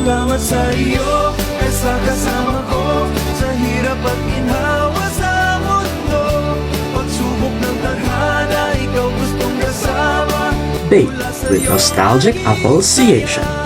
Salamat sa iyo, sa kasama ko sa hirap at ginhawa sa mundo. Pagsubok ng tadhana, ikaw gustong kasama. Baked with nostalgic association.